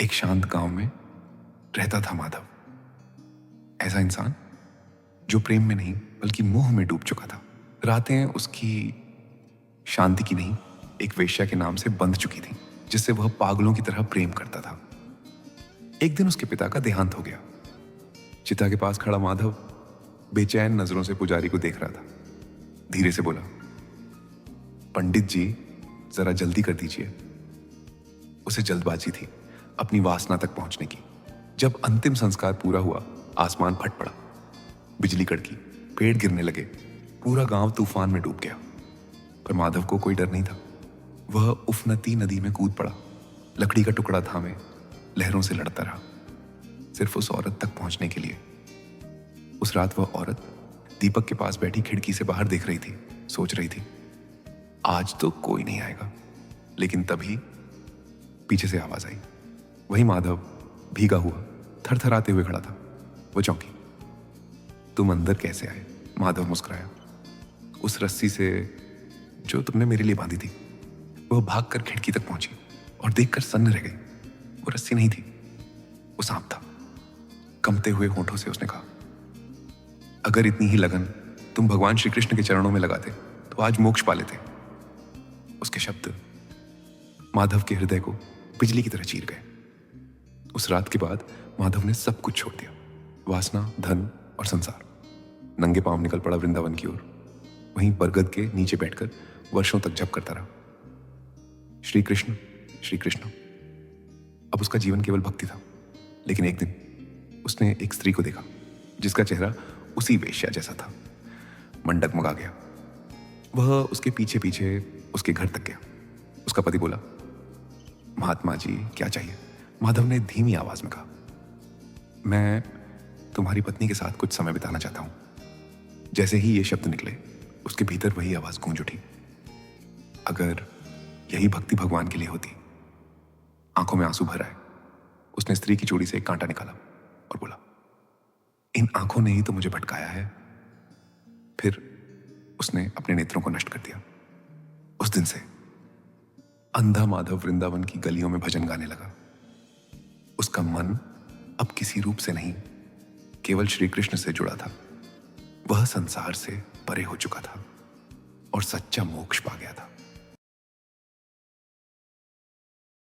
एक शांत गांव में रहता था माधव। ऐसा इंसान जो प्रेम में नहीं बल्कि मोह में डूब चुका था। रातें उसकी शांति की नहीं, एक वेश्या के नाम से बंध चुकी थी, जिससे वह पागलों की तरह प्रेम करता था। एक दिन उसके पिता का देहांत हो गया। चिता के पास खड़ा माधव बेचैन नजरों से पुजारी को देख रहा था। धीरे से बोला, पंडित जी, जरा जल्दी कर दीजिए। उसे जल्दबाजी थी अपनी वासना तक पहुंचने की। जब अंतिम संस्कार पूरा हुआ, आसमान फट पड़ा, बिजली कड़की, पेड़ गिरने लगे, पूरा गांव तूफान में डूब गया। पर माधव को कोई डर नहीं था। वह उफनती नदी में कूद पड़ा, लकड़ी का टुकड़ा थामे लहरों से लड़ता रहा, सिर्फ उस औरत तक पहुंचने के लिए। उस रात वह औरत दीपक के पास बैठी खिड़की से बाहर देख रही थी, सोच रही थी, आज तो कोई नहीं आएगा। लेकिन तभी पीछे से आवाज आई। वही माधव भीगा हुआ थरथराते हुए खड़ा था। वो चौंकी। तुम अंदर कैसे आए? माधव मुस्कुराया। उस रस्सी से जो तुमने मेरे लिए बांधी थी। वह भागकर खिड़की तक पहुंची और देखकर सन्न रह गई। वो रस्सी नहीं थी, वो सांप था। कंपते हुए होठों से उसने कहा, अगर इतनी ही लगन तुम भगवान श्री कृष्ण के चरणों में लगाते तो आज मोक्ष पा लेते। उसके शब्द माधव के हृदय को बिजली की तरह चीर गए। उस रात के बाद माधव ने सब कुछ छोड़ दिया, वासना, धन और संसार। नंगे पांव निकल पड़ा वृंदावन की ओर। वहीं बरगद के नीचे बैठकर वर्षों तक जप करता रहा, श्री कृष्ण श्री कृष्ण। अब उसका जीवन केवल भक्ति था। लेकिन एक दिन उसने एक स्त्री को देखा जिसका चेहरा उसी वेश्या जैसा था। मन डगमगा गया। वह उसके पीछे पीछे उसके घर तक गया। उसका पति बोला, महात्मा जी, क्या चाहिए? माधव ने धीमी आवाज में कहा, मैं तुम्हारी पत्नी के साथ कुछ समय बिताना चाहता हूं। जैसे ही ये शब्द निकले, उसके भीतर वही आवाज गूंज उठी, अगर यही भक्ति भगवान के लिए होती। आंखों में आंसू भर आए। उसने स्त्री की चूड़ी से एक कांटा निकाला और बोला, इन आंखों ने ही तो मुझे भटकाया है। फिर उसने अपने नेत्रों को नष्ट कर दिया। उस दिन से अंधा माधव वृंदावन की गलियों में भजन गाने लगा। उसका मन अब किसी रूप से नहीं, केवल श्री कृष्ण से जुड़ा था। वह संसार से परे हो चुका था और सच्चा मोक्ष पा गया था।